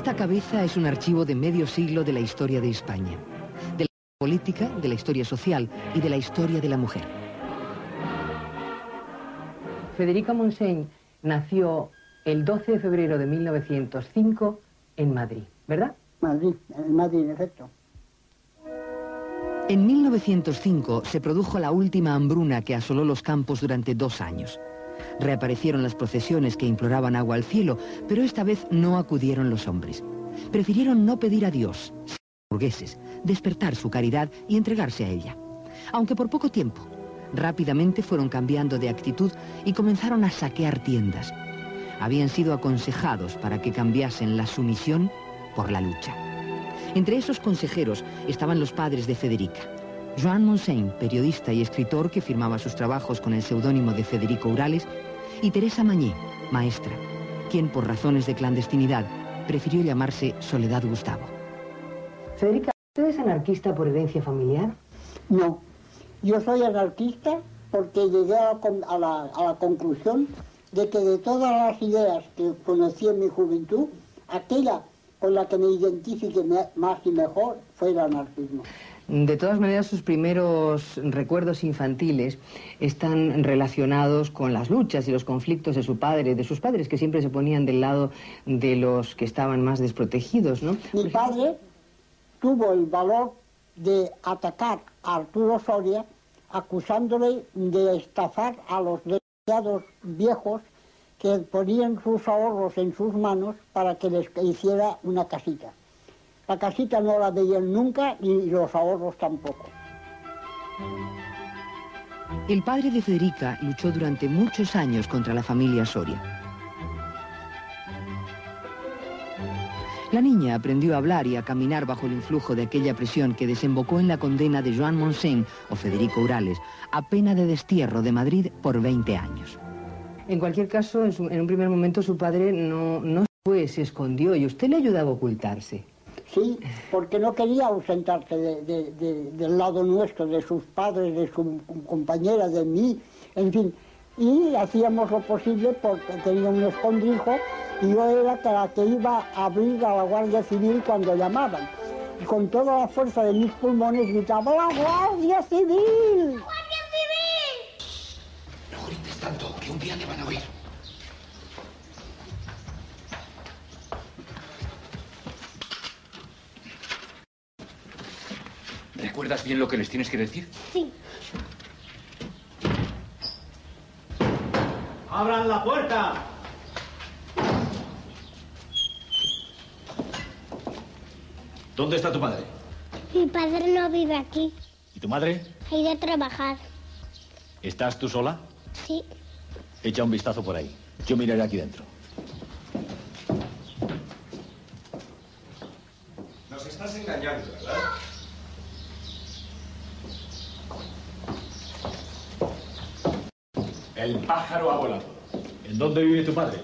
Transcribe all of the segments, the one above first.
Esta cabeza es un archivo de medio siglo de la historia de España, de la política, de la historia social y de la historia de la mujer. Federica Montseny nació el 12 de febrero de 1905 en Madrid, ¿verdad? Madrid, en Madrid, en efecto. En 1905 se produjo la última hambruna que asoló los campos durante 2 años. Reaparecieron las procesiones que imploraban agua al cielo, pero esta vez no acudieron los hombres. Prefirieron no pedir a Dios, sino a los burgueses, despertar su caridad y entregarse a ella. Aunque por poco tiempo, rápidamente fueron cambiando de actitud y comenzaron a saquear tiendas. Habían sido aconsejados para que cambiasen la sumisión por la lucha. Entre esos consejeros estaban los padres de Federica. Joan Montseny, periodista y escritor que firmaba sus trabajos con el seudónimo de Federico Urales, y Teresa Mañé, maestra, quien por razones de clandestinidad prefirió llamarse Soledad Gustavo. Federica, ¿usted es anarquista por herencia familiar? No, yo soy anarquista porque llegué a la conclusión de que de todas las ideas que conocí en mi juventud, aquella con la que me identifique más y mejor fue el anarquismo. De todas maneras, sus primeros recuerdos infantiles están relacionados con las luchas y los conflictos de su padre, de sus padres, que siempre se ponían del lado de los que estaban más desprotegidos, ¿no? Mi padre tuvo el valor de atacar a Arturo Soria acusándole de estafar a los desgraciados viejos que ponían sus ahorros en sus manos para que les hiciera una casita. La casita no la veían nunca y los ahorros tampoco. El padre de Federica luchó durante muchos años contra la familia Soria. La niña aprendió a hablar y a caminar bajo el influjo de aquella presión que desembocó en la condena de Joan Montseny o Federico Urales a pena de destierro de Madrid por 20 años. En cualquier caso, en un primer momento su padre no fue, se escondió y usted le ayudaba a ocultarse. Sí, porque no quería ausentarse del lado nuestro, de sus padres, de su compañera, de mí, en fin. Y hacíamos lo posible porque tenía un escondrijo y yo era la que iba a abrir a la Guardia Civil cuando llamaban. Y con toda la fuerza de mis pulmones gritaba ¡La Guardia Civil! ¡Guardia Civil! No grites tanto, que un día te van a oír. ¿Recuerdas bien lo que les tienes que decir? Sí. ¡Abran la puerta! ¿Dónde está tu padre? Mi padre no vive aquí. ¿Y tu madre? Ha ido a trabajar. ¿Estás tú sola? Sí. Echa un vistazo por ahí. Yo miraré aquí dentro. Nos estás engañando, ¿verdad? El pájaro ha volado. ¿En dónde vive tu padre?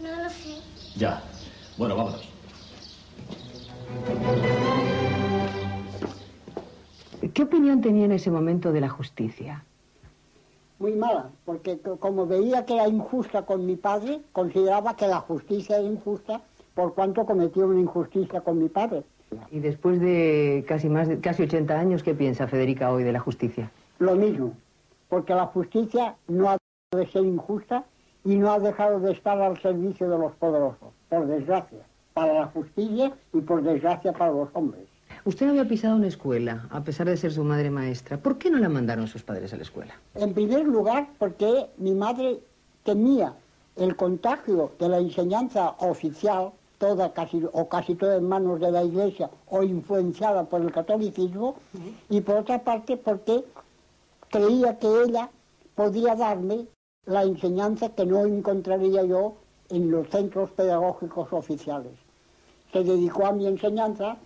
No lo sé. Ya. Bueno, vámonos. ¿Qué opinión tenía en ese momento de la justicia? Muy mala, porque como veía que era injusta con mi padre, consideraba que la justicia era injusta por cuanto cometió una injusticia con mi padre. Y después de casi 80 años, ¿qué piensa Federica hoy de la justicia? Lo mismo, porque la justicia no ha dejado de ser injusta y no ha dejado de estar al servicio de los poderosos, por desgracia, para la justicia y por desgracia para los hombres. Usted no había pisado una escuela, a pesar de ser su madre maestra. ¿Por qué no la mandaron sus padres a la escuela? En primer lugar, porque mi madre temía el contagio de la enseñanza oficial, casi toda en manos de la Iglesia o influenciada por el catolicismo, y por otra parte porque creía que ella podía darme la enseñanza que no encontraría yo en los centros pedagógicos oficiales. Se dedicó a mi enseñanza,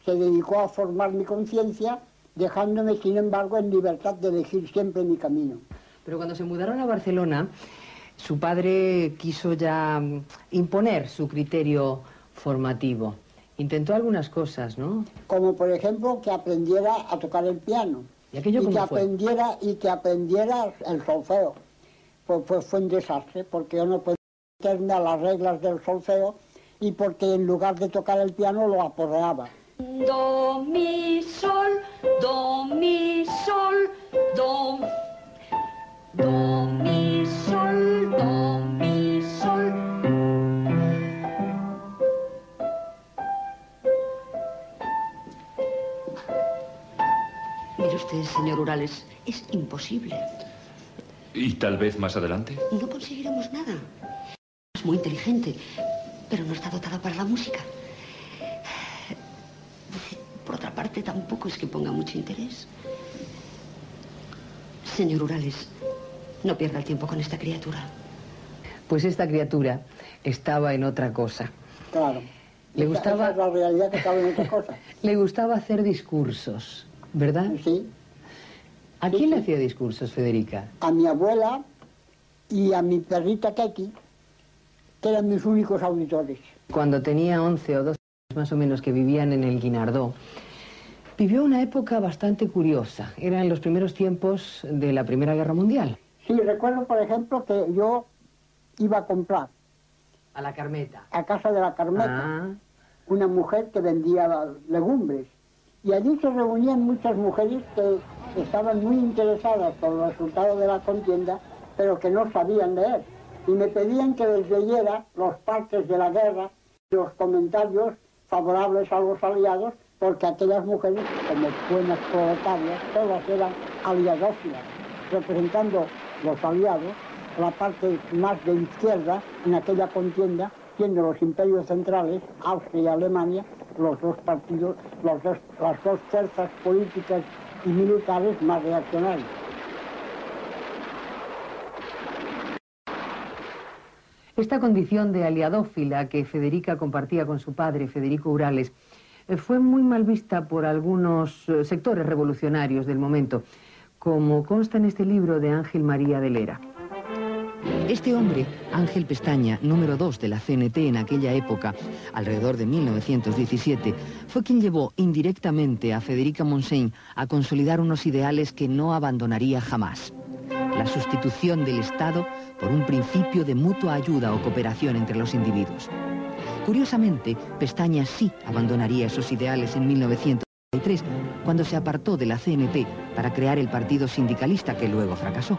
se dedicó a formar mi conciencia, dejándome, sin embargo, en libertad de elegir siempre mi camino. Pero cuando se mudaron a Barcelona, su padre quiso ya imponer su criterio formativo. Intentó algunas cosas, ¿no? Como, por ejemplo, que aprendiera a tocar el piano. ¿Y aquello cómo fue? Que aprendiera el solfeo. Pues fue un desastre, porque yo no podía meterme a las reglas del solfeo y porque en lugar de tocar el piano lo aporreaba. Do, mi, sol, do, mi, sol, do, do, mi, sol, do, mi, sol. Mire usted, señor Urales, es imposible. ¿Y tal vez más adelante? No conseguiremos nada. Es muy inteligente, pero no está dotada para la música. Por otra parte, tampoco es que ponga mucho interés. Señor Urales, no pierda el tiempo con esta criatura. Pues esta criatura estaba en otra cosa. Claro. Le gustaba... Esa es la realidad que estaba en otra cosa. Le gustaba hacer discursos, ¿verdad? Sí. ¿A quién le hacía discursos, Federica? A mi abuela y a mi perrita Keki, que eran mis únicos auditores. Cuando tenía 11 o 12 años más o menos, que vivían en el Guinardó, vivió una época bastante curiosa. Eran los primeros tiempos de la Primera Guerra Mundial. Sí, recuerdo, por ejemplo, que yo iba a comprar A la Carmeta. a casa de la Carmeta una mujer que vendía legumbres. Y allí se reunían muchas mujeres que estaban muy interesadas por los resultados de la contienda, pero que no sabían leer. Y me pedían que les leyera los partes de la guerra, los comentarios favorables a los aliados, porque aquellas mujeres, como buenas proletarias, todas eran aliadófilas, representando los aliados, la parte más de izquierda en aquella contienda, siendo los imperios centrales, Austria y Alemania, los dos partidos, las dos fuerzas políticas y militares más reaccionarias. Esta condición de aliadófila que Federica compartía con su padre, Federico Urales, fue muy mal vista por algunos sectores revolucionarios del momento, como consta en este libro de Ángel María de Lera. Este hombre, Ángel Pestaña, número 2 de la CNT en aquella época, alrededor de 1917, fue quien llevó indirectamente a Federica Montseny a consolidar unos ideales que no abandonaría jamás. La sustitución del Estado por un principio de mutua ayuda o cooperación entre los individuos. Curiosamente, Pestaña sí abandonaría esos ideales en 1933, cuando se apartó de la CNT para crear el Partido Sindicalista, que luego fracasó.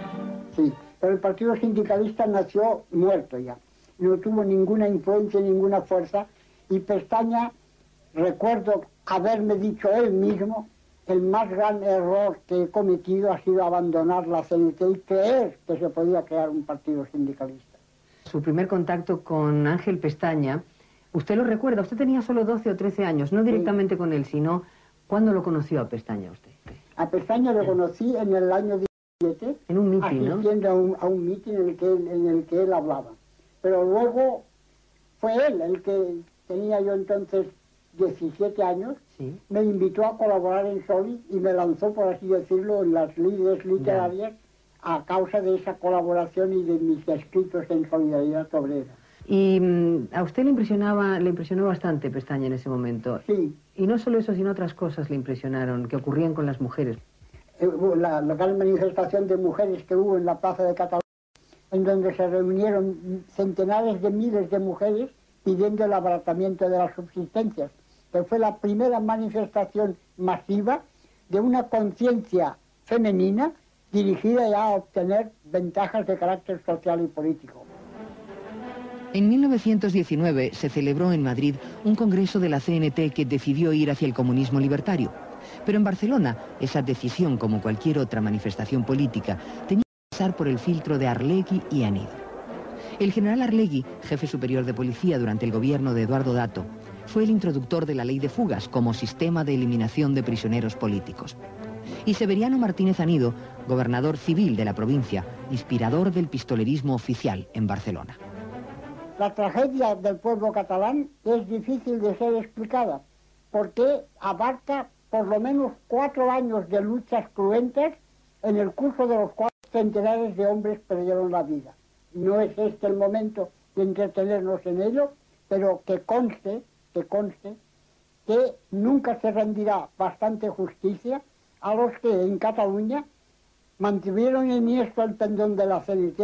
Sí, pero el Partido Sindicalista nació muerto ya. No tuvo ninguna influencia, ninguna fuerza, y Pestaña, recuerdo haberme dicho él mismo, el más gran error que he cometido ha sido abandonar la CNT y creer que se podía crear un partido sindicalista. Su primer contacto con Ángel Pestaña, usted lo recuerda, usted tenía solo 12 o 13 años, no directamente con él, sino ¿cuándo lo conoció a Pestaña usted? A Pestaña lo conocí en el año 17, en un mitin, ¿no? Asistiendo a un mitin en el que él hablaba. Pero luego fue él el que tenía yo entonces 17 años, sí, me invitó a colaborar en Soli y me lanzó, por así decirlo, en las lides literarias a causa de esa colaboración y de mis escritos en Solidaridad Obrera. Y a usted le impresionó bastante Pestaña en ese momento. Sí. Y no solo eso, sino otras cosas le impresionaron, que ocurrían con las mujeres. La gran manifestación de mujeres que hubo en la Plaza de Cataluña, en donde se reunieron centenares de miles de mujeres pidiendo el abaratamiento de las subsistencias, que fue la primera manifestación masiva de una conciencia femenina dirigida ya a obtener ventajas de carácter social y político. En 1919 se celebró en Madrid un congreso de la CNT que decidió ir hacia el comunismo libertario. Pero en Barcelona, esa decisión, como cualquier otra manifestación política, tenía que pasar por el filtro de Arlegui y Anido. El general Arlegui, jefe superior de policía durante el gobierno de Eduardo Dato, fue el introductor de la ley de fugas como sistema de eliminación de prisioneros políticos. Y Severiano Martínez Anido, gobernador civil de la provincia, inspirador del pistolerismo oficial en Barcelona. La tragedia del pueblo catalán es difícil de ser explicada, porque abarca por lo menos 4 años de luchas cruentas, en el curso de los cuales centenares de hombres perdieron la vida. No es este el momento de entretenernos en ello, pero que conste que nunca se rendirá bastante justicia a los que en Cataluña mantuvieron enhiesto el pendón de la CNT,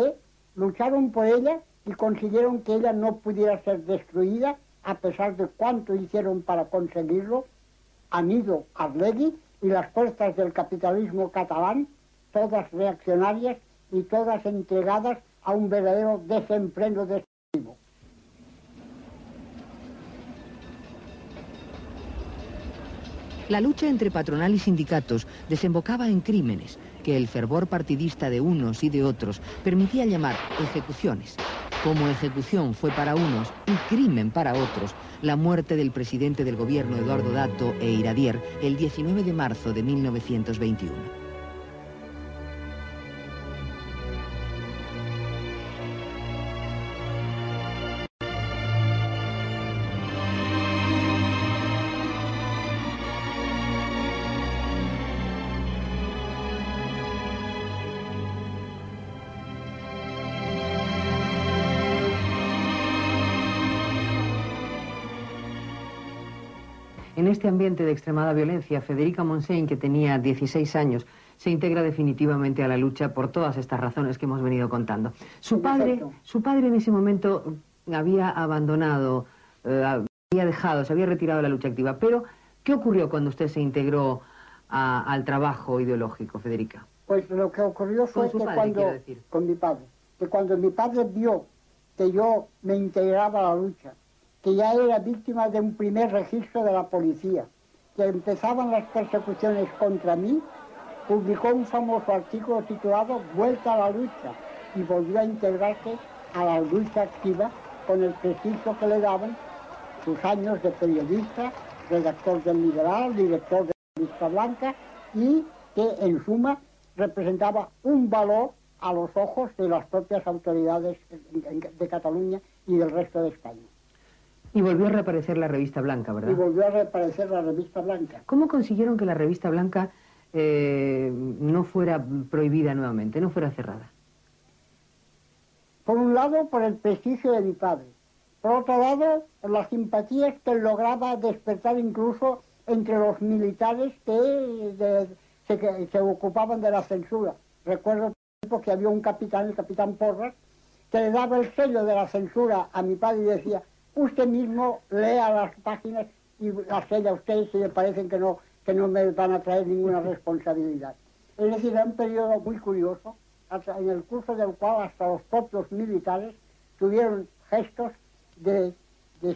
lucharon por ella y consiguieron que ella no pudiera ser destruida a pesar de cuánto hicieron para conseguirlo, Anido, Arlegui y las fuerzas del capitalismo catalán, todas reaccionarias y todas entregadas a un verdadero desempleo destructivo. La lucha entre patronal y sindicatos desembocaba en crímenes que el fervor partidista de unos y de otros permitía llamar ejecuciones. Como ejecución fue para unos y crimen para otros la muerte del presidente del gobierno Eduardo Dato e Iradier el 19 de marzo de 1921. En este ambiente de extremada violencia, Federica Montseny, que tenía 16 años, se integra definitivamente a la lucha por todas estas razones que hemos venido contando. Su padre en ese momento había abandonado, había dejado, se había retirado de la lucha activa. Pero, ¿qué ocurrió cuando usted se integró al trabajo ideológico, Federica? Pues lo que ocurrió fue que con mi padre, que cuando mi padre vio que yo me integraba a la lucha, que ya era víctima de un primer registro de la policía, que empezaban las persecuciones contra mí, publicó un famoso artículo titulado Vuelta a la lucha y volvió a integrarse a la lucha activa con el prestigio que le daban sus años de periodista, redactor del Liberal, director de la Revista Blanca y que en suma representaba un valor a los ojos de las propias autoridades de Cataluña y del resto de España. Y volvió a reaparecer la Revista Blanca, ¿verdad? Y volvió a reaparecer la Revista Blanca. ¿Cómo consiguieron que la Revista Blanca no fuera prohibida nuevamente, no fuera cerrada? Por un lado, por el prestigio de mi padre. Por otro lado, por las simpatías que lograba despertar incluso entre los militares que se ocupaban de la censura. Recuerdo que había un capitán, el capitán Porras, que le daba el sello de la censura a mi padre y decía: usted mismo lea las páginas y las sella usted si le parecen que no me van a traer ninguna responsabilidad. Es decir, era un periodo muy curioso, en el curso del cual hasta los propios militares tuvieron gestos de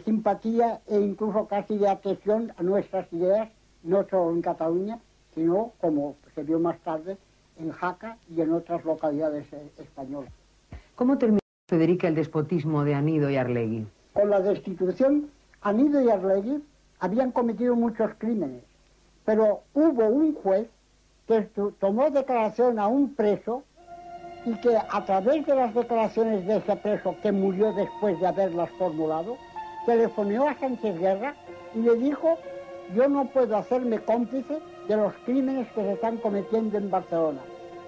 simpatía e incluso casi de adhesión a nuestras ideas, no solo en Cataluña, sino, como se vio más tarde, en Jaca y en otras localidades españolas. ¿Cómo terminó, Federica, el despotismo de Anido y Arlegui? Con la destitución, Anido y Arlegui habían cometido muchos crímenes, pero hubo un juez que tomó declaración a un preso y que a través de las declaraciones de ese preso, que murió después de haberlas formulado, telefonó a Sánchez Guerra y le dijo: yo no puedo hacerme cómplice de los crímenes que se están cometiendo en Barcelona.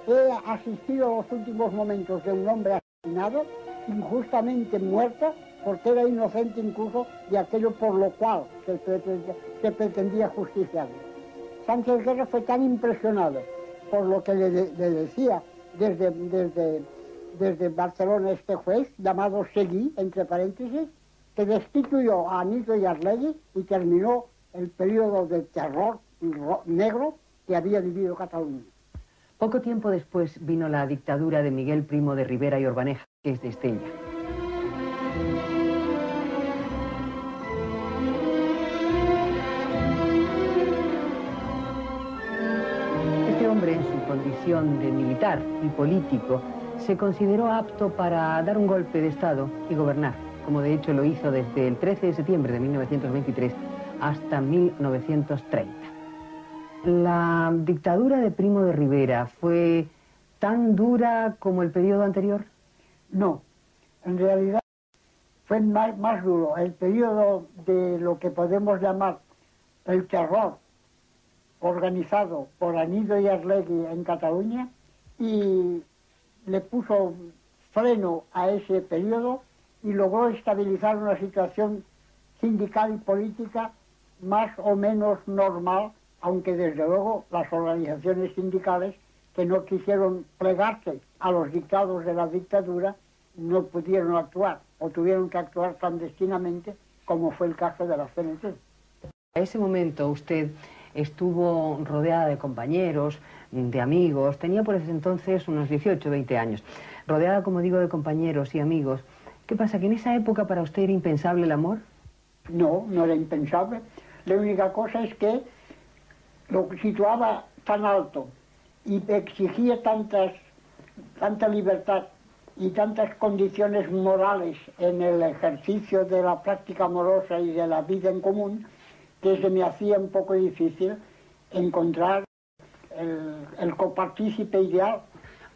He asistido a los últimos momentos de un hombre asesinado, injustamente muerto, porque era inocente incluso de aquello por lo cual se pretendía justiciarle. Sánchez Guerra fue tan impresionado por lo que le decía desde Barcelona este juez, llamado Seguí, entre paréntesis, que destituyó a Anido y Arlegui y terminó el periodo de terror negro que había vivido Cataluña. Poco tiempo después vino la dictadura de Miguel Primo de Rivera y Orbaneja, que es de Estella. Este hombre, en su condición de militar y político, se consideró apto para dar un golpe de Estado y gobernar, como de hecho lo hizo desde el 13 de septiembre de 1923 hasta 1930. ¿La dictadura de Primo de Rivera fue tan dura como el periodo anterior? No, en realidad fue más duro. El periodo de lo que podemos llamar el terror organizado por Anido y Arlegui en Cataluña, y le puso freno a ese periodo y logró estabilizar una situación sindical y política más o menos normal, aunque desde luego las organizaciones sindicales que no quisieron plegarse a los dictados de la dictadura no pudieron actuar o tuvieron que actuar clandestinamente como fue el caso de la CNT. A ese momento usted estuvo rodeada de compañeros, de amigos, tenía por ese entonces unos 18, 20 años. Rodeada, como digo, de compañeros y amigos. ¿Qué pasa, que en esa época para usted era impensable el amor? No, no era impensable. La única cosa es que lo situaba tan alto y exigía tanta libertad y tantas condiciones morales en el ejercicio de la práctica amorosa y de la vida en común, que se me hacía un poco difícil encontrar el copartícipe ideal.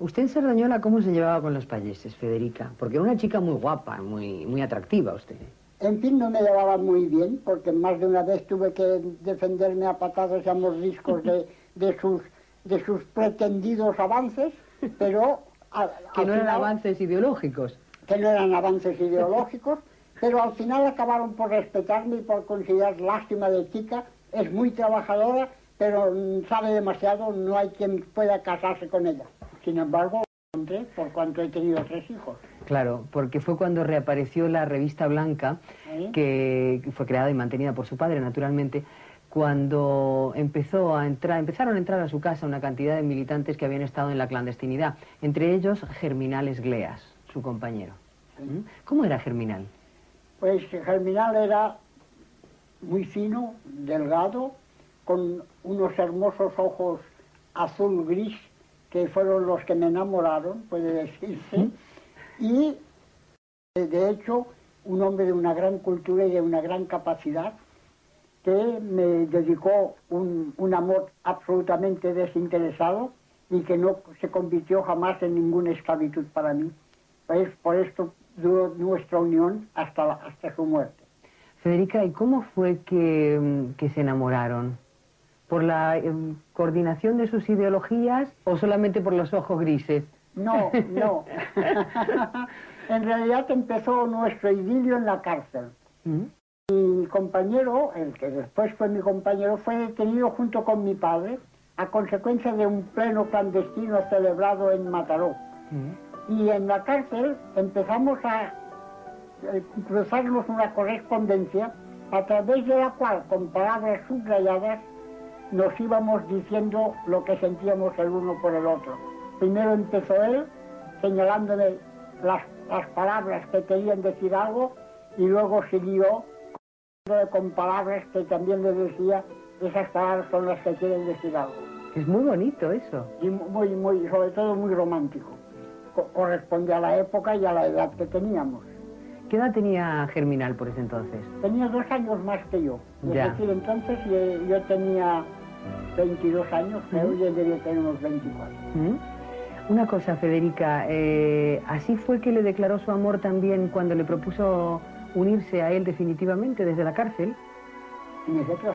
¿Usted en Cerdañola cómo se llevaba con los payeses, Federica? Porque era una chica muy guapa, muy atractiva usted. En fin, no me llevaba muy bien, porque más de una vez tuve que defenderme a patadas y a mordiscos de sus pretendidos avances, pero... que no eran avances ideológicos. Que no eran avances ideológicos, pero al final acabaron por respetarme y por considerar lástima de chica, es muy trabajadora, pero sabe demasiado, no hay quien pueda casarse con ella. Sin embargo, por cuanto he tenido 3 hijos. Claro, porque fue cuando reapareció la revista Blanca, que fue creada y mantenida por su padre, naturalmente, cuando empezaron a entrar a su casa una cantidad de militantes que habían estado en la clandestinidad, entre ellos Germinal Esgleas, su compañero. Sí. ¿Cómo era Germinal? Pues Germinal era muy fino, delgado, con unos hermosos ojos azul-gris, que fueron los que me enamoraron, puede decirse, y de hecho un hombre de una gran cultura y de una gran capacidad, que me dedicó un amor absolutamente desinteresado y que no se convirtió jamás en ninguna esclavitud para mí. Pues por esto duró nuestra unión hasta su muerte. Federica, ¿y cómo fue que se enamoraron? ¿Por la coordinación de sus ideologías o solamente por los ojos grises? No, no. En realidad empezó nuestro idilio en la cárcel. Mi compañero, el que después fue mi compañero, fue detenido junto con mi padre a consecuencia de un pleno clandestino celebrado en Mataró. Y en la cárcel empezamos a cruzarnos una correspondencia a través de la cual, con palabras subrayadas, nos íbamos diciendo lo que sentíamos el uno por el otro. Primero empezó él señalándome las palabras que querían decir algo, y luego siguió con palabras que también le decía, esas palabras son las que quieren decir algo. Es muy bonito eso. Y sobre todo muy romántico. Corresponde a la época y a la edad que teníamos. ¿Qué edad tenía Germinal por ese entonces? Tenía 2 años más que yo. Ya. Es decir, entonces yo tenía 22 años, creo, y él debía tener unos 24. Una cosa, Federica, ¿así fue que le declaró su amor también cuando le propuso unirse a él definitivamente desde la cárcel? En efecto,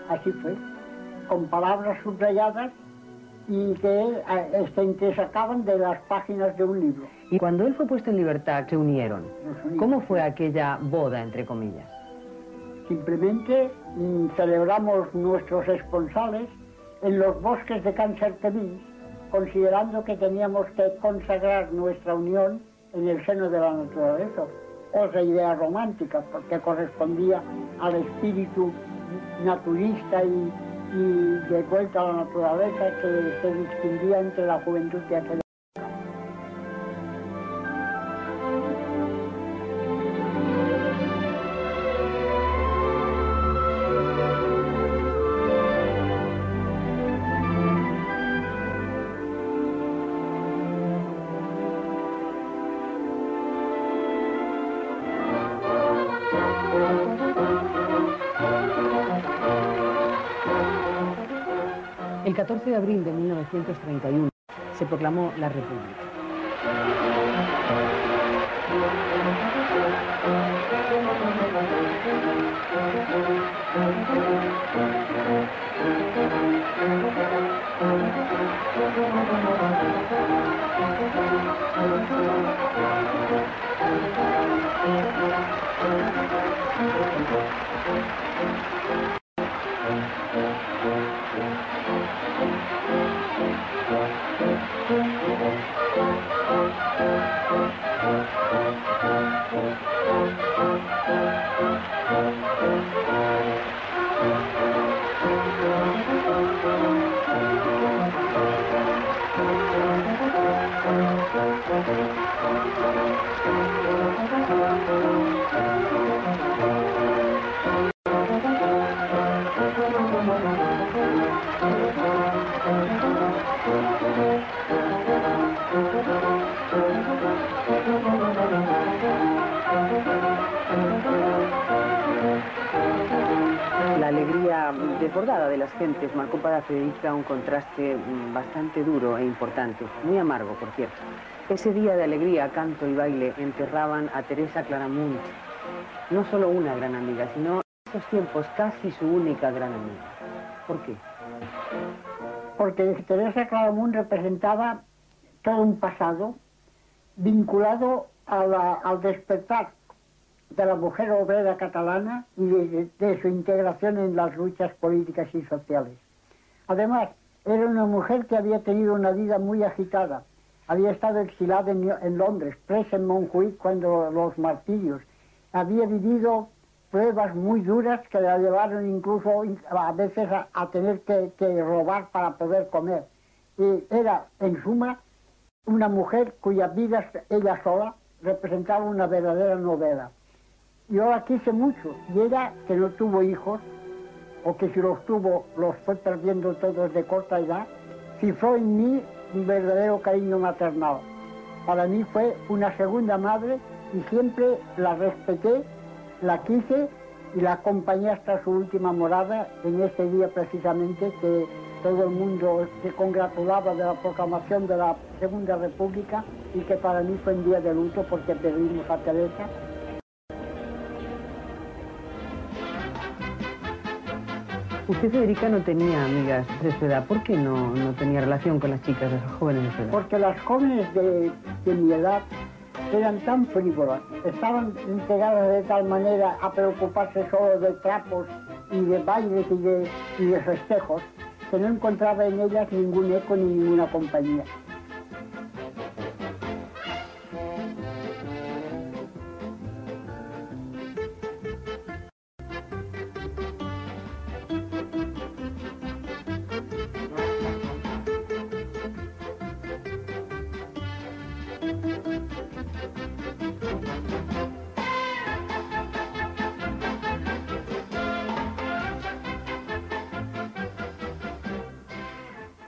así fue, con palabras subrayadas y que se sacaban de las páginas de un libro. Y cuando él fue puesto en libertad, se unieron. ¿Cómo fue aquella boda, entre comillas? Simplemente celebramos nuestros esponsales en los bosques de Cancerteví, considerando que teníamos que consagrar nuestra unión en el seno de la naturaleza. Otra idea romántica, porque correspondía al espíritu naturista y de vuelta a la naturaleza que se distinguía entre la juventud de aquella. El 14 de abril de 1931 se proclamó la República. La alegría desbordada de las gentes marcó para Federica un contraste bastante duro e importante, muy amargo, por cierto. Ese día de alegría, canto y baile enterraban a Teresa Claramunt, no solo una gran amiga, sino en estos tiempos casi su única gran amiga. ¿Por qué? Porque Teresa Claramunt representaba todo un pasado vinculado al despertar de la mujer obrera catalana y de su integración en las luchas políticas y sociales. Además, era una mujer que había tenido una vida muy agitada. Había estado exilada en Londres, presa en Montjuïc cuando los martirios. Había vivido pruebas muy duras que la llevaron incluso a veces a tener que robar para poder comer. Y era, en suma, una mujer cuya vida ella sola representaba una verdadera novela. Yo la quise mucho, y ella, que no tuvo hijos, o que si los tuvo, los fue perdiendo todos de corta edad, cifró en mí un verdadero cariño maternal. Para mí fue una segunda madre y siempre la respeté, la quise y la acompañé hasta su última morada en ese día precisamente que todo el mundo se congratulaba de la proclamación de la Segunda República y que para mí fue un día de luto porque perdimos a Teresa. Usted, Federica, no tenía amigas de su edad. ¿Por qué no tenía relación con las chicas, las jóvenes de su edad? Porque las jóvenes de mi edad eran tan frívolas, estaban entregadas de tal manera a preocuparse solo de trapos y de bailes y de festejos, que no encontraba en ellas ningún eco ni ninguna compañía.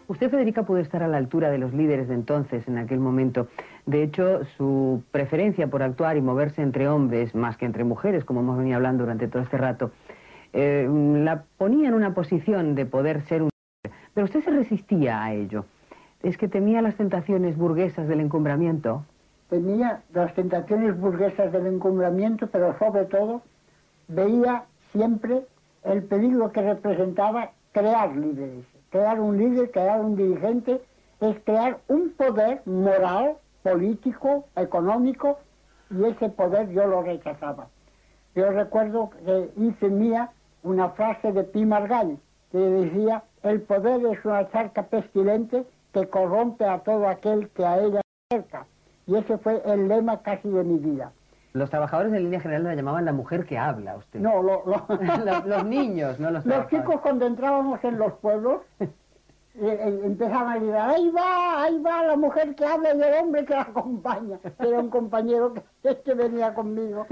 Usted, Federica, pudo estar a la altura de los líderes de entonces, en aquel momento. De hecho, su preferencia por actuar y moverse entre hombres, más que entre mujeres, como hemos venido hablando durante todo este rato, la ponía en una posición de poder ser un... Pero usted se resistía a ello. ¿Es que temía las tentaciones burguesas del encumbramiento? Temía las tentaciones burguesas del encumbramiento, pero sobre todo veía siempre el peligro que representaba crear líderes. Crear un líder, crear un dirigente, es crear un poder moral, político, económico, y ese poder yo lo rechazaba. Yo recuerdo que hice mía una frase de Pi Margall, que decía: el poder es una charca pestilente que corrompe a todo aquel que a ella se acerca. Y ese fue el lema casi de mi vida. Los trabajadores en línea general la llamaban la mujer que habla, usted. No, los niños, no los trabajadores. Los chicos, cuando entrábamos en los pueblos, empezaban a decir: ahí va la mujer que habla y el hombre que la acompaña. Era un compañero que venía conmigo.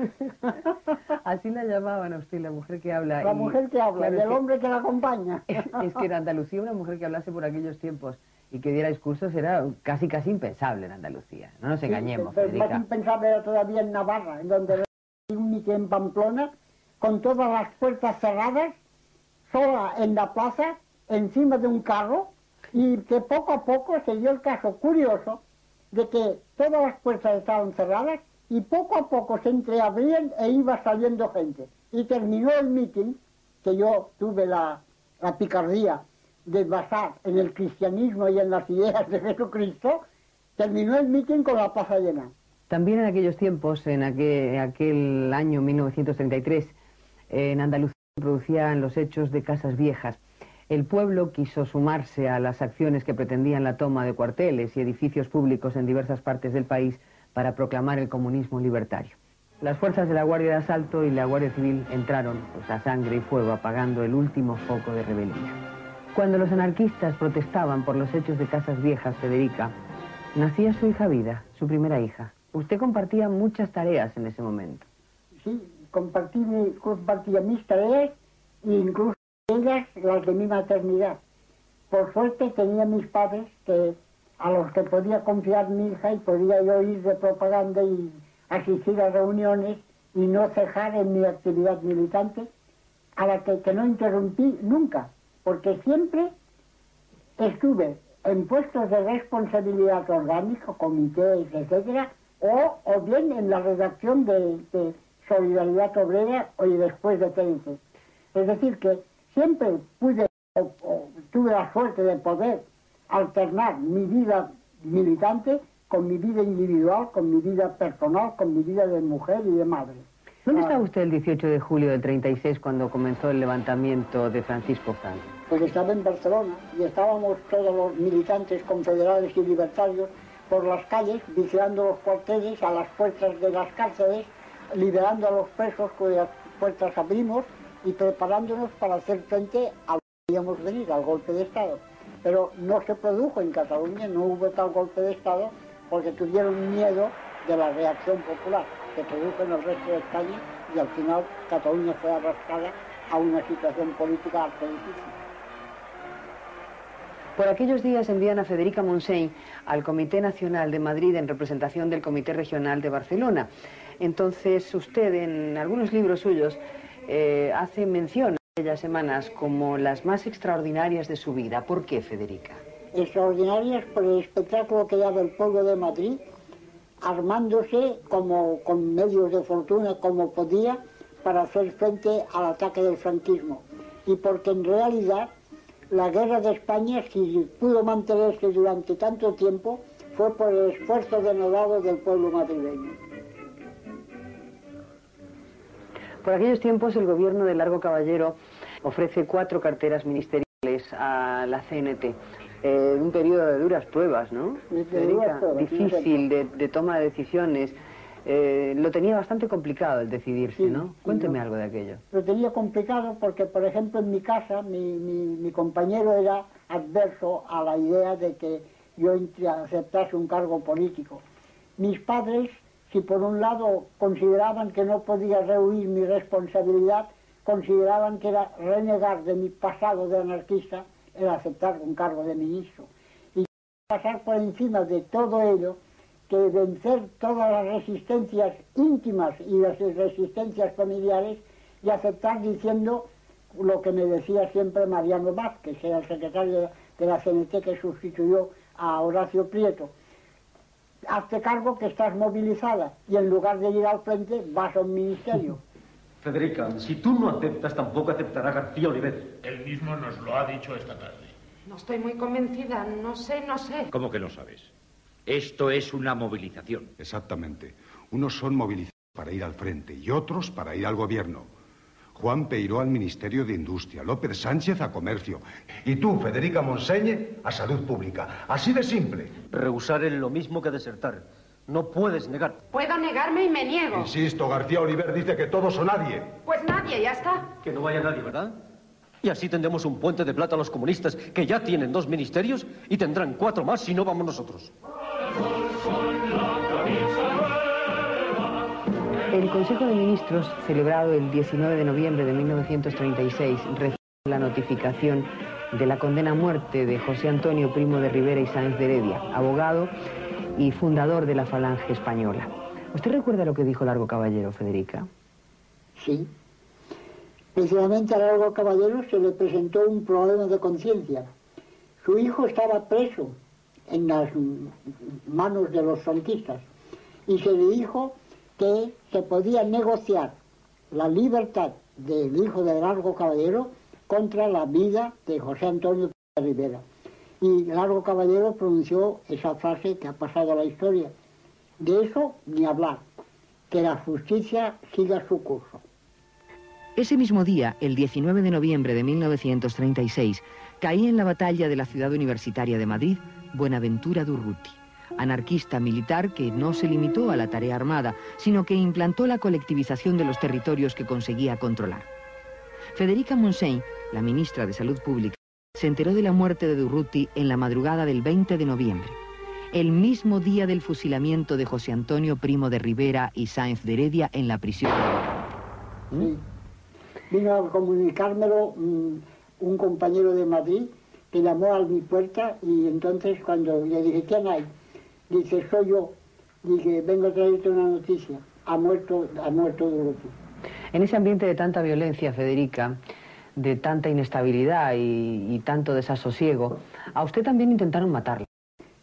Así la llamaban a usted, la mujer que habla. La mujer que habla, claro, y el hombre que la acompaña. Es que en Andalucía una mujer que hablase por aquellos tiempos y que diera discursos era casi impensable en Andalucía. No nos engañemos, Federica. Más impensable era todavía en Navarra, en donde un mitin en Pamplona, con todas las puertas cerradas, sola en la plaza, encima de un carro, y que poco a poco se dio el caso curioso de que todas las puertas estaban cerradas y poco a poco se entreabrían e iba saliendo gente. Y terminó el mitin, que yo tuve la picardía de basar en el cristianismo y en las ideas de Jesucristo, terminó el mitin con la plaza llena. También en aquellos tiempos, en aquel año 1933, en Andalucía se producían los hechos de Casas Viejas. El pueblo quiso sumarse a las acciones que pretendían la toma de cuarteles y edificios públicos en diversas partes del país para proclamar el comunismo libertario. Las fuerzas de la Guardia de Asalto y la Guardia Civil entraron a sangre y fuego apagando el último foco de rebeldía. Cuando los anarquistas protestaban por los hechos de Casas Viejas, Federica, nacía su hija Vida, su primera hija. Usted compartía muchas tareas en ese momento. Sí, compartía mis tareas e incluso ellas las de mi maternidad. Por suerte tenía mis padres a los que podía confiar mi hija y podía yo ir de propaganda y asistir a reuniones y no cejar en mi actividad militante, a la que no interrumpí nunca, porque siempre estuve en puestos de responsabilidad orgánica, comités, etcétera, o bien en la redacción de Solidaridad Obrera y después de TNC. Es decir, que siempre tuve la suerte de poder alternar mi vida militante con mi vida individual, con mi vida personal, con mi vida de mujer y de madre. ¿Dónde estaba usted el 18 de julio del 36 cuando comenzó el levantamiento de Francisco Franco? Pues estaba en Barcelona y estábamos todos los militantes confederales y libertarios por las calles, vigilando los cuarteles a las puertas de las cárceles, liberando a los presos cuyas puertas abrimos y preparándonos para hacer frente a lo que íbamos a venir, al golpe de Estado. Pero no se produjo en Cataluña, no hubo tal golpe de Estado porque tuvieron miedo de la reacción popular que produjo en el resto de España y al final Cataluña fue arrastrada a una situación política harto difícil. Por aquellos días envían a Federica Montseny al Comité Nacional de Madrid en representación del Comité Regional de Barcelona. Entonces usted en algunos libros suyos hace mención a aquellas semanas como las más extraordinarias de su vida. ¿Por qué, Federica? Extraordinarias por el espectáculo que daba el pueblo de Madrid, armándose con medios de fortuna como podía para hacer frente al ataque del franquismo. Y porque en realidad la guerra de España, si pudo mantenerse durante tanto tiempo, fue por el esfuerzo denodado del pueblo madrileño. Por aquellos tiempos el gobierno de Largo Caballero ofrece 4 carteras ministeriales a la CNT. Un periodo de duras pruebas, ¿no? Federica, difícil de toma de decisiones. Lo tenía bastante complicado el decidirse, sí, ¿no? Cuénteme algo de aquello. Lo tenía complicado porque, por ejemplo, en mi casa, mi compañero era adverso a la idea de que yo aceptase un cargo político. Mis padres, si por un lado consideraban que no podía rehuir mi responsabilidad, consideraban que era renegar de mi pasado de anarquista el aceptar un cargo de ministro. Y pasar por encima de todo ello, que vencer todas las resistencias íntimas y las resistencias familiares y aceptar diciendo lo que me decía siempre Mariano Vaz, que era el secretario de la CNT que sustituyó a Horacio Prieto. Hazte cargo que estás movilizada y en lugar de ir al frente vas a un ministerio. Federica, si tú no aceptas, tampoco aceptará García Oliver. Él mismo nos lo ha dicho esta tarde. No estoy muy convencida, no sé. ¿Cómo que no sabes? Esto es una movilización. Exactamente. Unos son movilizados para ir al frente y otros para ir al gobierno. Juan Peiró al Ministerio de Industria, López Sánchez a Comercio y tú, Federica Montseny, a Salud Pública. Así de simple. Rehusar es lo mismo que desertar. No puedes negar. Puedo negarme y me niego. Insisto, García Oliver dice que todos o nadie. Pues nadie, ya está. Que no vaya nadie, ¿verdad? Y así tendremos un puente de plata a los comunistas, que ya tienen 2 ministerios y tendrán 4 más si no vamos nosotros. El Consejo de Ministros, celebrado el 19 de noviembre de 1936, recibe la notificación de la condena a muerte de José Antonio Primo de Rivera y Sáenz de Heredia, abogado y fundador de la Falange Española. ¿Usted recuerda lo que dijo Largo Caballero, Federica? Sí. Precisamente a Largo Caballero se le presentó un problema de conciencia. Su hijo estaba preso en las manos de los franquistas y se le dijo que se podía negociar la libertad del hijo de Largo Caballero contra la vida de José Antonio de Rivera. Y Largo Caballero pronunció esa frase que ha pasado a la historia. De eso ni hablar, que la justicia siga su curso. Ese mismo día, el 19 de noviembre de 1936, caía en la batalla de la ciudad universitaria de Madrid Buenaventura Durruti, anarquista militar que no se limitó a la tarea armada, sino que implantó la colectivización de los territorios que conseguía controlar. Federica Montseny, la ministra de Salud Pública, se enteró de la muerte de Durruti en la madrugada del 20 de noviembre, el mismo día del fusilamiento de José Antonio Primo de Rivera y Sáenz de Heredia en la prisión. Sí. Vino a comunicármelo un compañero de Madrid que llamó a mi puerta y entonces cuando le dije, ¿quién hay? Dice, soy yo. Dije, vengo a traerte una noticia. Ha muerto Durruti. En ese ambiente de tanta violencia, Federica, de tanta inestabilidad y tanto desasosiego, a usted también intentaron matarla.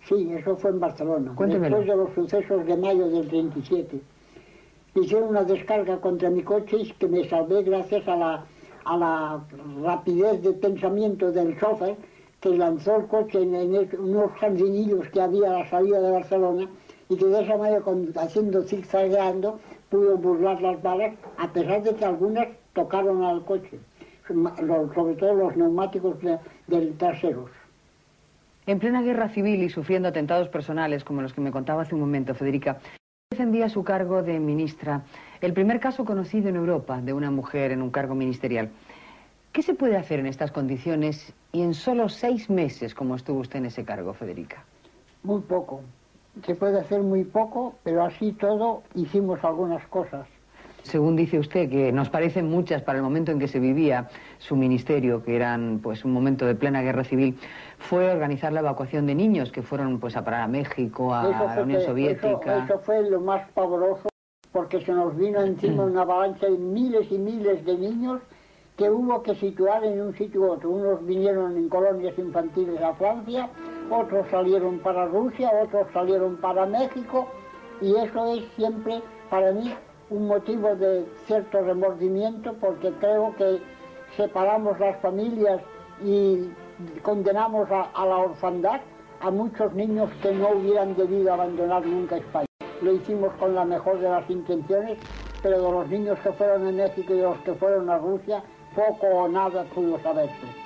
Sí, eso fue en Barcelona. Cuéntemelo. Después de los sucesos de mayo del 37. Hicieron una descarga contra mi coche y que me salvé gracias a la rapidez de pensamiento del chofer que lanzó el coche en unos jardinillos que había a la salida de Barcelona y que de esa manera, haciendo zigzagueando, pudo burlar las balas, a pesar de que algunas tocaron al coche, sobre todo los neumáticos del traseros. En plena guerra civil y sufriendo atentados personales, como los que me contaba hace un momento, Federica, defendía su cargo de ministra, el primer caso conocido en Europa de una mujer en un cargo ministerial. ¿Qué se puede hacer en estas condiciones y en solo 6 meses como estuvo usted en ese cargo, Federica? Muy poco. Se puede hacer muy poco, pero así todo hicimos algunas cosas. Según dice usted, que nos parecen muchas para el momento en que se vivía su ministerio, que eran pues un momento de plena guerra civil, fue organizar la evacuación de niños que fueron pues a parar a México, a la Unión Soviética. Eso fue lo más pavoroso, porque se nos vino encima una avalancha de miles y miles de niños que hubo que situar en un sitio u otro. Unos vinieron en colonias infantiles a Francia, otros salieron para Rusia, otros salieron para México, y eso es siempre para mí un motivo de cierto remordimiento, porque creo que separamos las familias y condenamos a la orfandad a muchos niños que no hubieran debido abandonar nunca España. Lo hicimos con la mejor de las intenciones, pero de los niños que fueron a México y de los que fueron a Rusia, poco o nada pudo saberse.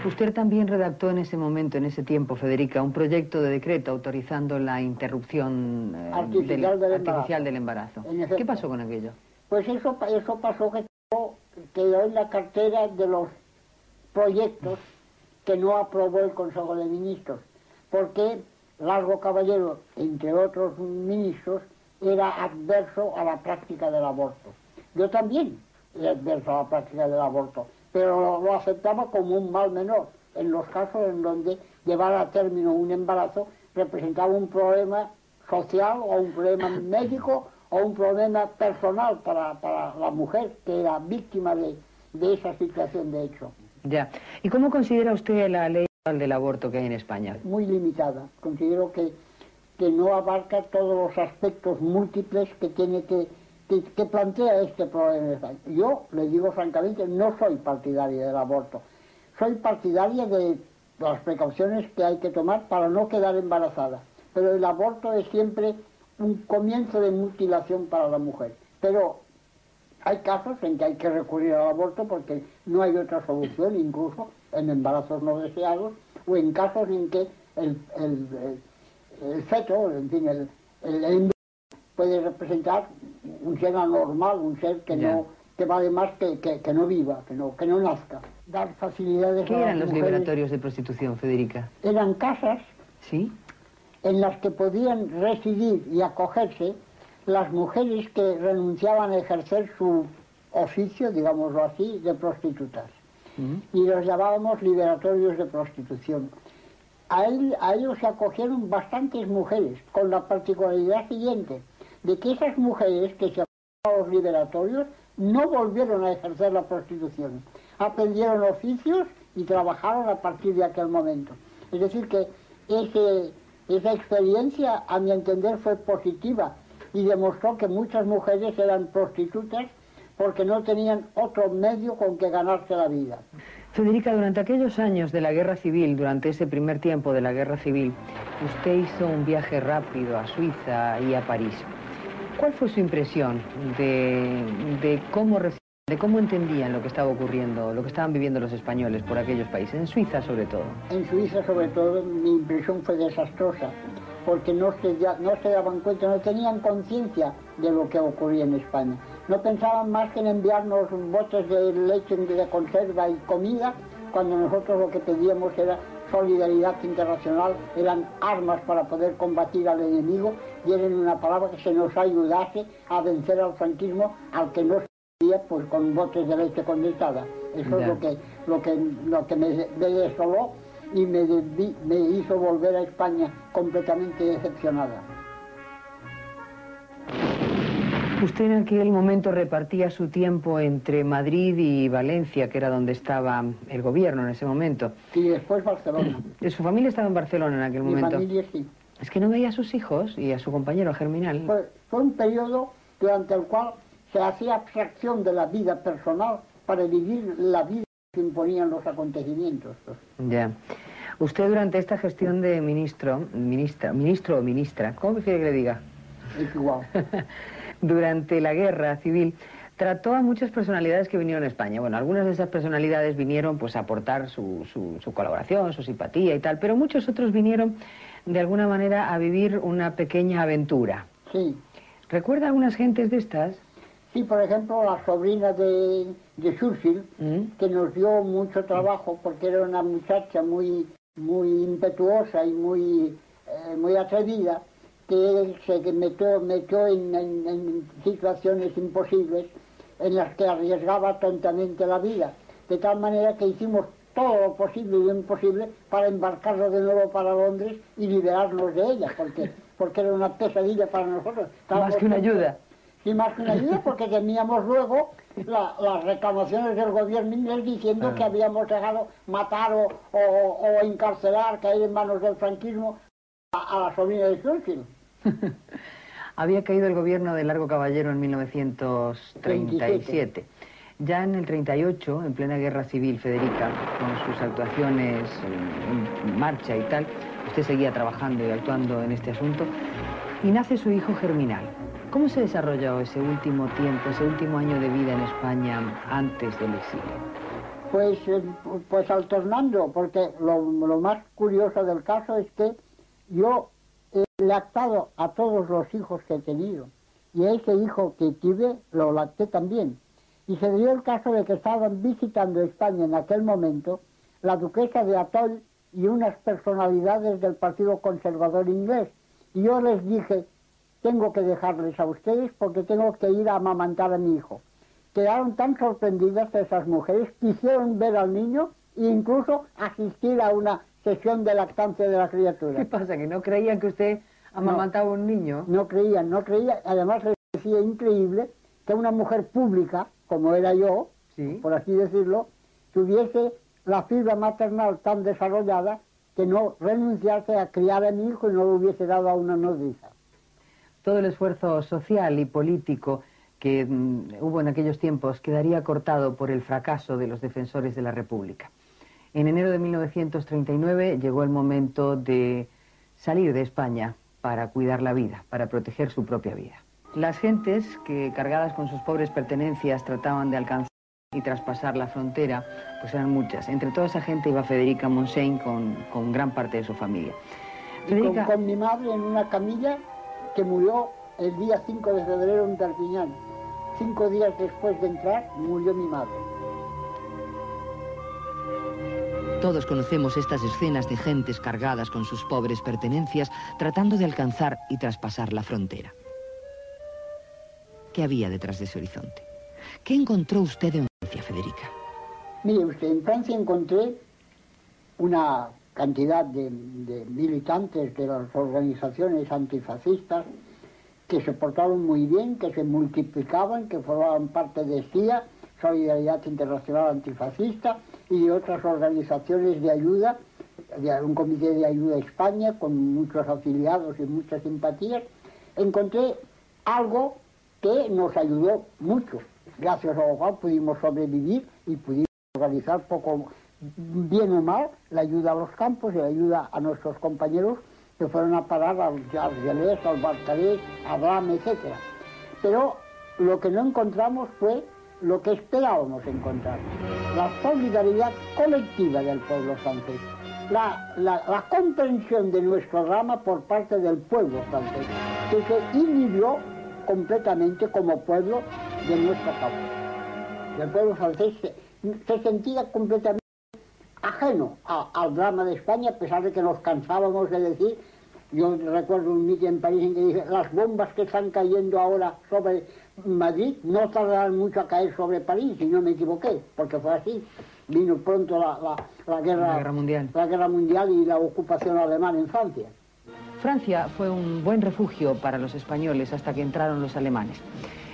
Usted también redactó en ese momento, en ese tiempo, Federica, un proyecto de decreto autorizando la interrupción artificial del embarazo. ¿Qué pasó con aquello? Pues eso pasó que quedó en la cartera de los proyectos que no aprobó el Consejo de Ministros, porque Largo Caballero, entre otros ministros, era adverso a la práctica del aborto. Yo también era adverso a la práctica del aborto, pero lo aceptaba como un mal menor, en los casos en donde llevar a término un embarazo representaba un problema social o un problema médico o un problema personal para la mujer que era víctima de esa situación de hecho. Ya. ¿Y cómo considera usted la ley del aborto que hay en España? Muy limitada. Considero que no abarca todos los aspectos múltiples que tiene que plantea este problema. Yo, le digo francamente, no soy partidaria del aborto. Soy partidaria de las precauciones que hay que tomar para no quedar embarazada. Pero el aborto es siempre un comienzo de mutilación para la mujer. Pero Hay casos en que hay que recurrir al aborto porque no hay otra solución, incluso en embarazos no deseados, o en casos en que el feto, en fin, el embrión puede representar un ser anormal, un ser que no, que vale más que no viva, que no nazca. Dar facilidades ¿Qué a las eran los mujeres. liberatorios de prostitución, Federica? Eran casas en las que podían residir y acogerse las mujeres que renunciaban a ejercer su oficio, digámoslo así, de prostitutas. Y los llamábamos liberatorios de prostitución. A ellos se acogieron bastantes mujeres, con la particularidad siguiente, de que esas mujeres que se acogieron a los liberatorios no volvieron a ejercer la prostitución. Aprendieron oficios y trabajaron a partir de aquel momento. Es decir, que esa experiencia, a mi entender, fue positiva y demostró que muchas mujeres eran prostitutas porque no tenían otro medio con que ganarse la vida. Federica, durante aquellos años de la Guerra Civil, durante ese primer tiempo de la Guerra Civil, usted hizo un viaje rápido a Suiza y a París. ¿Cuál fue su impresión de cómo entendían lo que estaba ocurriendo, lo que estaban viviendo los españoles por aquellos países, en Suiza sobre todo? En Suiza sobre todo mi impresión fue desastrosa, porque no se daban cuenta, no tenían conciencia de lo que ocurría en España. No pensaban más que en enviarnos botes de leche de conserva y comida, cuando nosotros lo que pedíamos era solidaridad internacional, eran armas para poder combatir al enemigo, y era en una palabra que se nos ayudase a vencer al franquismo, al que no se podía pues con botes de leche condensada. Eso es lo que me desoló y me hizo volver a España completamente decepcionada. Usted en aquel momento repartía su tiempo entre Madrid y Valencia, que era donde estaba el gobierno en ese momento. Y después Barcelona. ¿Su familia estaba en Barcelona en aquel momento? Mi familia sí. Es que no veía a sus hijos y a su compañero Germinal. Fue un periodo durante el cual se hacía abstracción de la vida personal para vivir la vida que imponían los acontecimientos. Ya. Usted durante esta gestión de ministro o ministra, ¿cómo prefiere que le diga? Es igual. Durante la guerra civil, trató a muchas personalidades que vinieron a España. Bueno, algunas de esas personalidades vinieron pues a aportar su colaboración, su simpatía y tal, pero muchos otros vinieron de alguna manera a vivir una pequeña aventura. Sí. ¿Recuerda algunas gentes de estas? Sí, por ejemplo, la sobrina de Churchill, que nos dio mucho trabajo porque era una muchacha muy impetuosa y muy atrevida, que se metió en situaciones imposibles en las que arriesgaba tontamente la vida, de tal manera que hicimos todo lo posible y lo imposible para embarcarlo de nuevo para Londres y liberarnos de ella, porque era una pesadilla para nosotros. Más que una ayuda. Sí, más que una ayuda, porque teníamos luego las reclamaciones del gobierno inglés diciendo que habíamos dejado matar o encarcelar, caer en manos del franquismo a la sobrina de Churchill. Había caído el gobierno de Largo Caballero en 1937. Ya en el 38, en plena guerra civil, Federica, con sus actuaciones en marcha y tal, usted seguía trabajando y actuando en este asunto, y nace su hijo Germinal. ¿Cómo se desarrolló ese último tiempo, ese último año de vida en España antes del exilio? Pues alternando, porque lo más curioso del caso es que yo he lactado a todos los hijos que he tenido, y a ese hijo que tuve lo lacté también. Y se dio el caso de que estaban visitando España en aquel momento la duquesa de Atholl y unas personalidades del Partido Conservador inglés. Y yo les dije, tengo que dejarles a ustedes porque tengo que ir a amamantar a mi hijo. Quedaron tan sorprendidas esas mujeres, quisieron ver al niño e incluso asistir a una sesión de lactancia de la criatura. ¿Qué pasa, que no creían que usted amamantaba a un niño? No creían. Además les parecía increíble que una mujer pública, como era yo, por así decirlo, tuviese la fibra maternal tan desarrollada que no renunciase a criar a mi hijo y no lo hubiese dado a una nodriza. Todo el esfuerzo social y político que hubo en aquellos tiempos quedaría cortado por el fracaso de los defensores de la República. En enero de 1939 llegó el momento de salir de España para cuidar la vida, para proteger su propia vida. Las gentes que, cargadas con sus pobres pertenencias, trataban de alcanzar y traspasar la frontera, pues eran muchas. Entre toda esa gente iba Federica Montseny con gran parte de su familia. Federica... Con mi madre en una camilla que murió el día 5 de febrero en Perpiñán. 5 días después de entrar, murió mi madre. Todos conocemos estas escenas de gentes cargadas con sus pobres pertenencias, tratando de alcanzar y traspasar la frontera. ¿Qué había detrás de ese horizonte? ¿Qué encontró usted en Francia, Federica? Mire usted, en Francia encontré una cantidad de militantes de las organizaciones antifascistas que se portaron muy bien, que se multiplicaban, que formaban parte de CIA, Solidaridad Internacional Antifascista, y de otras organizaciones de ayuda, de un comité de ayuda a España, con muchos afiliados y muchas simpatías. Encontré algo que nos ayudó mucho, gracias a lo cual pudimos sobrevivir y pudimos organizar poco, bien o mal, la ayuda a los campos y la ayuda a nuestros compañeros que fueron a parar al Argelès, al Barcarès, a Blam, etc. Pero lo que no encontramos fue lo que esperábamos encontrar, la solidaridad colectiva del pueblo francés, la comprensión de nuestro drama por parte del pueblo francés, que se inhibió completamente como pueblo de nuestra causa. El pueblo francés se sentía completamente ajeno al drama de España, a pesar de que nos cansábamos de decir. Yo recuerdo un mitin en París en que dije, las bombas que están cayendo ahora sobre Madrid no tardarán mucho a caer sobre París, y no me equivoqué, porque fue así. Vino pronto la guerra mundial y la ocupación alemana en Francia. Francia fue un buen refugio para los españoles hasta que entraron los alemanes.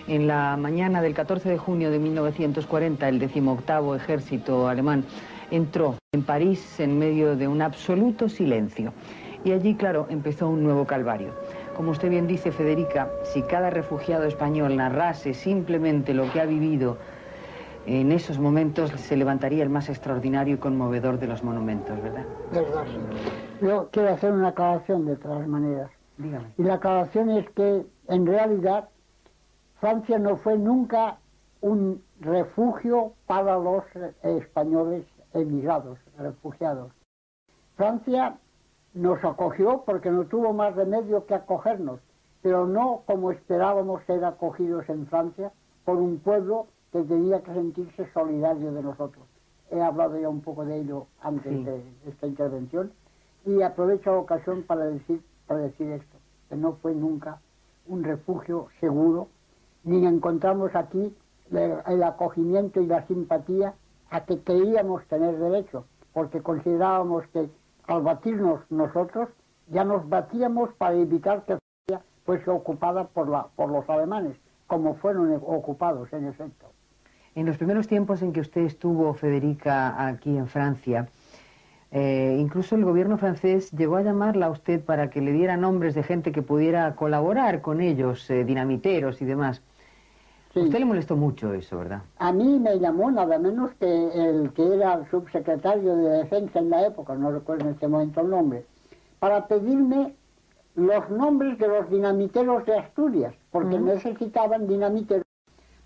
En la mañana del 14 de junio de 1940, el 18º ejército alemán entró en París en medio de un absoluto silencio. Y allí, claro, empezó un nuevo calvario. Como usted bien dice, Federica, si cada refugiado español narrase simplemente lo que ha vivido, en esos momentos se levantaría el más extraordinario y conmovedor de los monumentos, ¿verdad? Verdad, sí. Yo quiero hacer una aclaración de todas maneras. Dígame. Y la aclaración es que, en realidad, Francia no fue nunca un refugio para los españoles emigrados, refugiados. Francia nos acogió porque no tuvo más remedio que acogernos, pero no como esperábamos ser acogidos en Francia por un pueblo que tenía que sentirse solidario de nosotros. He hablado ya un poco de ello antes de esta intervención, y aprovecho la ocasión para decir esto, que no fue nunca un refugio seguro, ni encontramos aquí el acogimiento y la simpatía a que creíamos tener derecho, porque considerábamos que al batirnos nosotros, ya nos batíamos para evitar que Francia fuese ocupada por los alemanes, como fueron ocupados, en efecto. En los primeros tiempos en que usted estuvo, Federica, aquí en Francia, incluso el gobierno francés llegó a llamarla a usted para que le diera nombres de gente que pudiera colaborar con ellos, dinamiteros y demás. Sí. Usted le molestó mucho eso, ¿verdad? A mí me llamó nada menos que el que era el subsecretario de Defensa en la época, no recuerdo en este momento el nombre, para pedirme los nombres de los dinamiteros de Asturias, porque necesitaban dinamiteros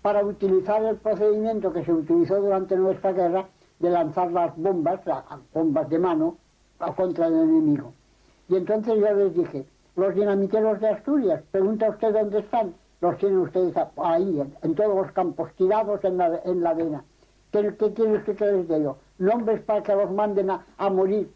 para utilizar el procedimiento que se utilizó durante nuestra guerra de lanzar las bombas de mano contra el enemigo. Y entonces yo les dije, los dinamiteros de Asturias, pregunta usted dónde están. Los tienen ustedes ahí, en todos los campos, tirados en la arena. ¿Qué quiere usted que les dé yo? ¿Nombres para que los manden a morir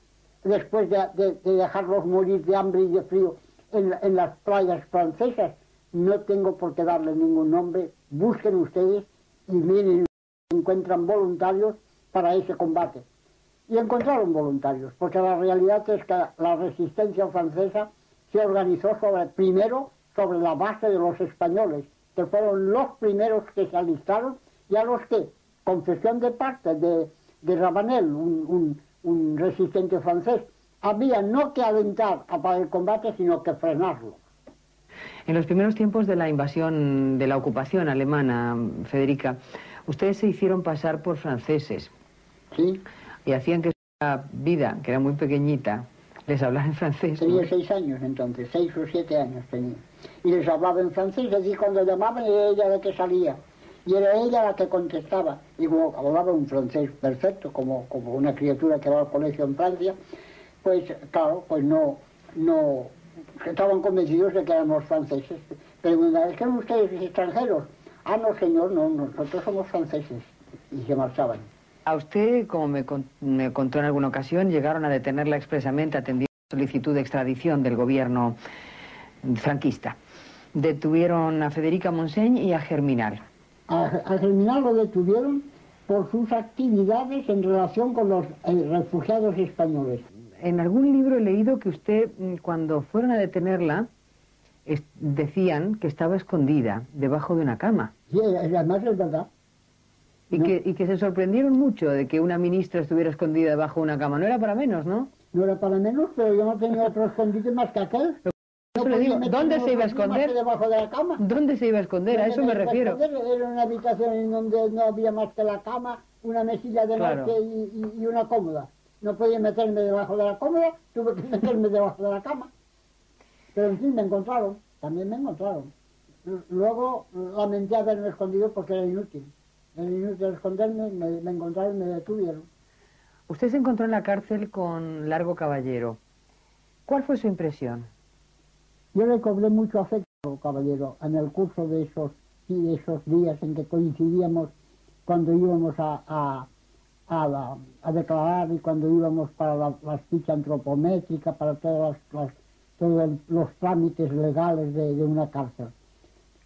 después de dejarlos morir de hambre y de frío en las playas francesas? No tengo por qué darles ningún nombre. Busquen ustedes y miren si encuentran voluntarios para ese combate. Y encontraron voluntarios, porque la realidad es que la resistencia francesa se organizó primero sobre la base de los españoles, que fueron los primeros que se alistaron, y a los que, confesión de parte de Rabanel, un resistente francés, había no que alentar para el combate, sino que frenarlo. En los primeros tiempos de la invasión, de la ocupación alemana, Federica, ustedes se hicieron pasar por franceses. Sí. Y hacían que su vida, que era muy pequeñita, les hablara en francés. Tenía 6 años entonces, 6 o 7 años tenía. y les hablaba en francés, y cuando llamaban era ella la que salía, y era ella la que contestaba, y como hablaba un francés perfecto, como una criatura que va al colegio en Francia, pues claro, pues no estaban convencidos de que éramos franceses. Preguntaban, ¿es que son ustedes extranjeros? Ah, no señor, no, nosotros somos franceses, y se marchaban. A usted, como me contó en alguna ocasión, llegaron a detenerla expresamente atendiendo solicitud de extradición del gobierno franquista. Detuvieron a Federica Montseny y a Germinal. A Germinal lo detuvieron por sus actividades en relación con los refugiados españoles. En algún libro he leído que usted, cuando fueron a detenerla, decían que estaba escondida debajo de una cama. Sí, además es verdad. Y, no. y que se sorprendieron mucho de que una ministra estuviera escondida debajo de una cama. No era para menos, ¿no? No era para menos, pero yo no tenía otro escondite más que aquel. No le digo, ¿dónde se iba a esconder? Debajo de la cama. ¿Dónde se iba a esconder? A eso me refiero. Era una habitación en donde no había más que la cama, una mesilla de noche y una cómoda. No podía meterme debajo de la cómoda, tuve que meterme debajo de la cama. Pero en fin, me encontraron, también me encontraron. Luego lamenté haberme escondido porque era inútil. Era inútil esconderme, me encontraron y me detuvieron. Usted se encontró en la cárcel con Largo Caballero. ¿Cuál fue su impresión? Yo le cobré mucho afecto al Caballero en el curso de esos días en que coincidíamos cuando íbamos a declarar y cuando íbamos para la ficha antropométrica, para todos los trámites legales de una cárcel.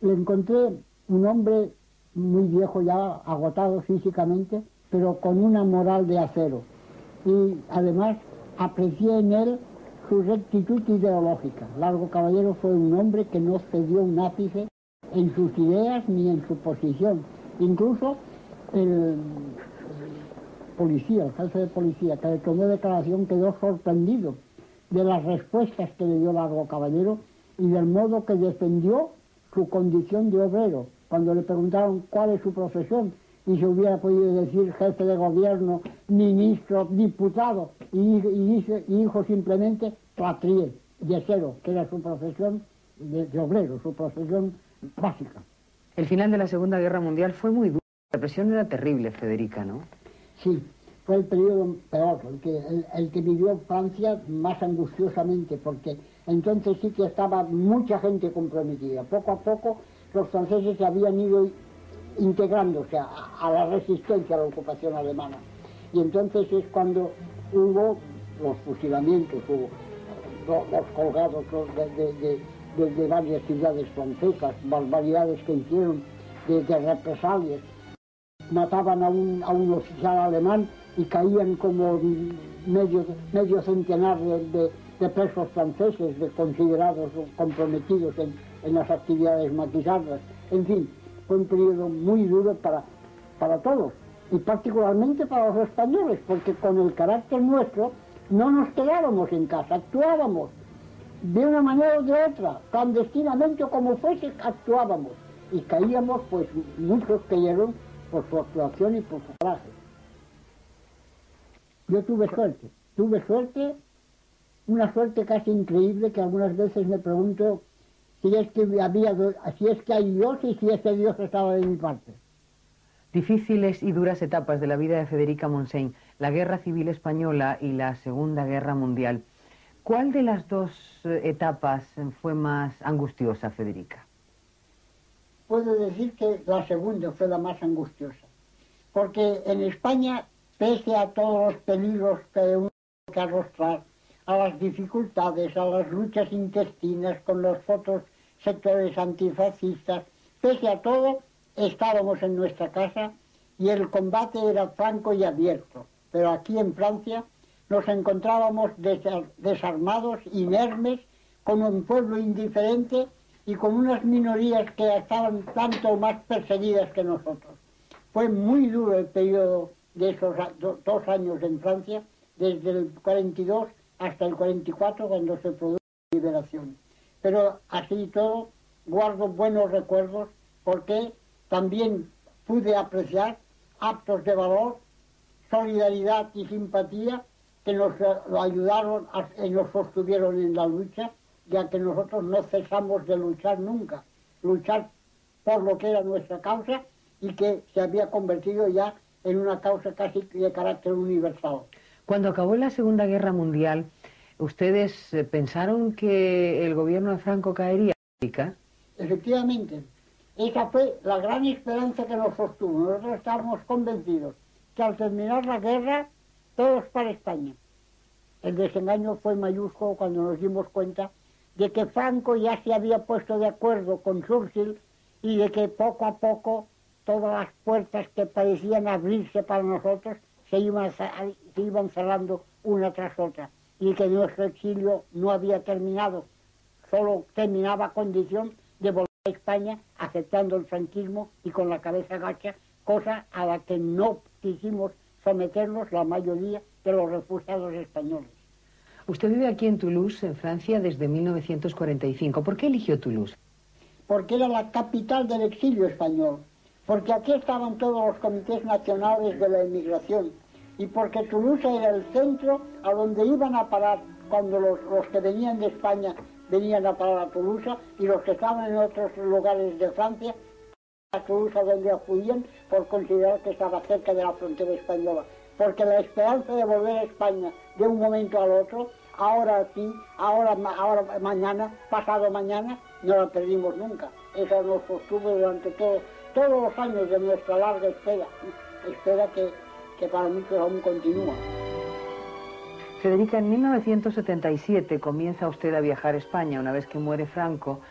Le encontré un hombre muy viejo ya, agotado físicamente, pero con una moral de acero. Y además aprecié en él su rectitud ideológica. Largo Caballero fue un hombre que no cedió un ápice en sus ideas ni en su posición. Incluso el policía, el jefe de policía, que le tomó declaración, quedó sorprendido de las respuestas que le dio Largo Caballero y del modo que defendió su condición de obrero. Cuando le preguntaron cuál es su profesión, y se hubiera podido decir jefe de gobierno, ministro, diputado, y dijo simplemente patrie, yesero, que era su profesión de obrero, su profesión básica. El final de la Segunda Guerra Mundial fue muy duro. La represión era terrible, Federica, ¿no? Sí, fue el periodo peor, el que vivió Francia más angustiosamente, porque entonces sí que estaba mucha gente comprometida. Poco a poco los franceses se habían ido integrándose a la resistencia a la ocupación alemana. Y entonces es cuando hubo los fusilamientos, hubo los colgados de varias ciudades francesas, barbaridades que hicieron de represalias. Mataban a un oficial alemán y caían como medio centenar de presos franceses, considerados comprometidos en las actividades maquisardas. En fin, fue un periodo muy duro para todos, y particularmente para los españoles, porque con el carácter nuestro no nos quedábamos en casa, actuábamos de una manera o de otra, clandestinamente o como fuese, actuábamos, y caíamos, pues muchos cayeron por su actuación y por su coraje. Yo tuve suerte, una suerte casi increíble, que algunas veces me pregunto si es que hay Dios y si ese Dios estaba de mi parte. Difíciles y duras etapas de la vida de Federica Montseny, la Guerra Civil Española y la Segunda Guerra Mundial. ¿Cuál de las dos etapas fue más angustiosa, Federica? Puedo decir que la segunda fue la más angustiosa, porque en España, pese a todos los peligros que uno tiene que arrostrar, a las dificultades, a las luchas intestinas con los otros sectores antifascistas, pese a todo, estábamos en nuestra casa y el combate era franco y abierto. Pero aquí en Francia nos encontrábamos desarmados, inermes, como un pueblo indiferente y con unas minorías que estaban tanto más perseguidas que nosotros. Fue muy duro el periodo de esos 2 años en Francia, desde el 42 hasta el 44, cuando se produjo la liberación. Pero así y todo, guardo buenos recuerdos, porque también pude apreciar actos de valor, solidaridad y simpatía que nos ayudaron y nos sostuvieron en la lucha, ya que nosotros no cesamos de luchar nunca, luchar por lo que era nuestra causa y que se había convertido ya en una causa casi de carácter universal. Cuando acabó la Segunda Guerra Mundial, ¿ustedes pensaron que el gobierno de Franco caería? Efectivamente, esa fue la gran esperanza que nos sostuvo. Nosotros estábamos convencidos que al terminar la guerra, todos para España. El desengaño fue mayúsculo cuando nos dimos cuenta de que Franco ya se había puesto de acuerdo con Churchill y de que poco a poco todas las puertas que parecían abrirse para nosotros se iban cerrando una tras otra y que nuestro exilio no había terminado, solo terminaba a condición de volver a España aceptando el franquismo y con la cabeza gacha, cosa a la que no quisimos someternos la mayoría de los refugiados españoles. Usted vive aquí en Toulouse, en Francia, desde 1945. ¿Por qué eligió Toulouse? Porque era la capital del exilio español, porque aquí estaban todos los comités nacionales de la emigración y porque Toulouse era el centro a donde iban a parar cuando los que venían de España venían a parar a Toulouse y los que estaban en otros lugares de Francia a Toulouse donde acudían por considerar que estaba cerca de la frontera española. Porque la esperanza de volver a España de un momento al otro, ahora sí, ahora mañana, pasado mañana, no la perdimos nunca. Eso nos sostuvo durante todos los años de nuestra larga espera que para muchos aún continúa. Federica, en 1977 comienza usted a viajar a España una vez que muere Franco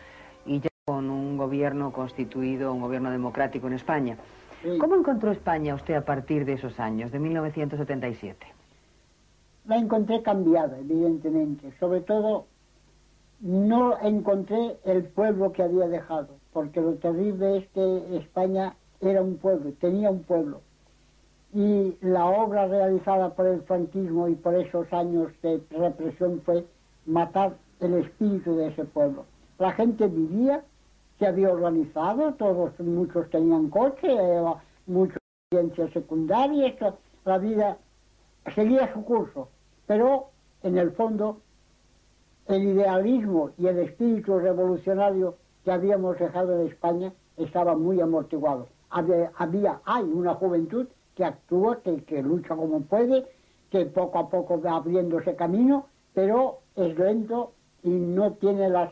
y ya con un gobierno constituido, un gobierno democrático en España. Sí. ¿Cómo encontró España usted a partir de esos años, de 1977? La encontré cambiada, evidentemente. Sobre todo, no encontré el pueblo que había dejado, porque lo terrible es que España era un pueblo, tenía un pueblo. Y la obra realizada por el franquismo y por esos años de represión fue matar el espíritu de ese pueblo. La gente vivía, se había organizado, muchos tenían coche, muchos ciencias secundarias, la vida seguía su curso, pero en el fondo el idealismo y el espíritu revolucionario que habíamos dejado de España estaba muy amortiguado. Hay una juventud que actúa, que lucha como puede, que poco a poco va abriéndose camino, pero es lento y no tiene las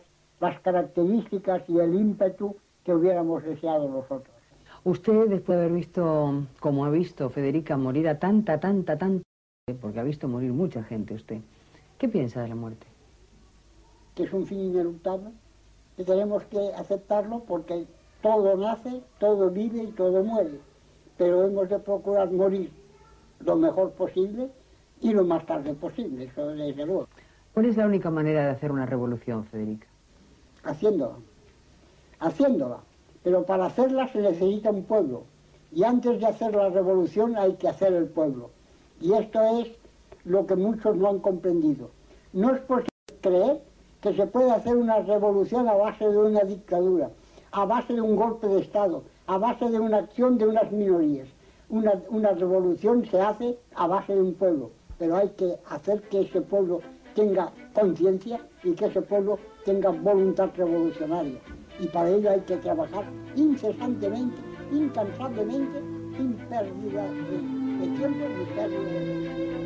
características y el ímpetu que hubiéramos deseado nosotros. Usted, después de haber visto, como ha visto Federica, morir a tanta, porque ha visto morir mucha gente usted, ¿qué piensa de la muerte? Que es un fin ineluctable, que tenemos que aceptarlo porque todo nace, todo vive y todo muere, pero hemos de procurar morir lo mejor posible y lo más tarde posible, eso desde luego. ¿Cuál es la única manera de hacer una revolución, Federica? Haciéndola, pero para hacerla se necesita un pueblo, y antes de hacer la revolución hay que hacer el pueblo, y esto es lo que muchos no han comprendido. No es posible creer que se puede hacer una revolución a base de una dictadura, a base de un golpe de Estado, a base de una acción de unas minorías. Una revolución se hace a base de un pueblo, pero hay que hacer que ese pueblo tenga conciencia y que ese pueblo tenga voluntad revolucionaria. Y para ello hay que trabajar incesantemente, incansablemente, sin pérdida de tiempo ni pérdida de tiempo.